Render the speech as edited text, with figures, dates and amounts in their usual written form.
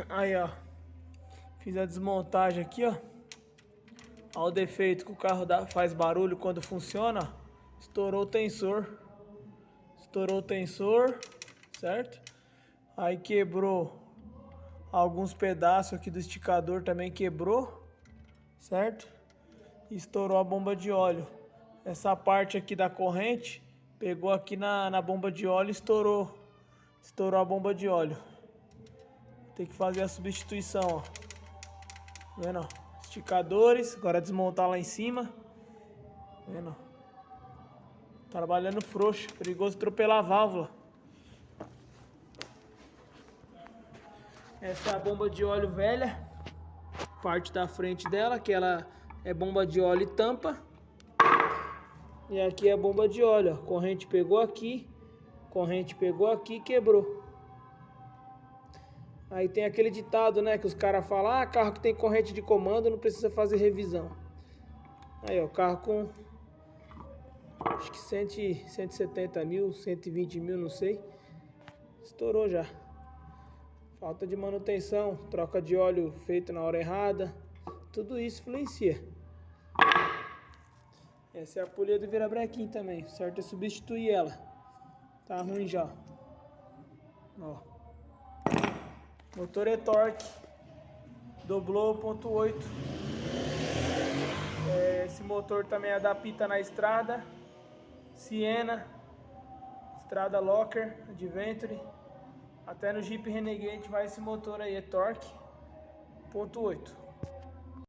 Aí, ó. Fiz a desmontagem aqui, ó. Olha o defeito que o carro faz barulho quando funciona. Estourou o tensor. Estourou o tensor, certo? Aí quebrou alguns pedaços aqui do esticador, também quebrou, certo? E estourou a bomba de óleo. Essa parte aqui da corrente pegou aqui na bomba de óleo e estourou. Estourou a bomba de óleo. Tem que fazer a substituição, ó. Tá vendo, ó? Esticadores, agora desmontar lá em cima. Tá vendo, ó? Trabalhando frouxo, perigoso atropelar a válvula. Essa é a bomba de óleo velha. Parte da frente dela, que ela é bomba de óleo e tampa. E aqui é a bomba de óleo, ó. Corrente pegou aqui e quebrou. Aí tem aquele ditado, né, que os caras falam: ah, carro que tem corrente de comando não precisa fazer revisão. Aí, ó, carro com acho que 170 mil, 120 mil, não sei. Estourou já. Falta de manutenção, troca de óleo feito na hora errada. Tudo isso influencia. Essa é a polia do virabrequim também. O certo é substituir ela. Tá ruim já. Ó. Motor e-torque. Doblou 1.8. Esse motor também é da Pita na estrada. Siena. Estrada Locker, Adventure. Até no Jeep Renegade vai esse motor aí, e-torque 1.8.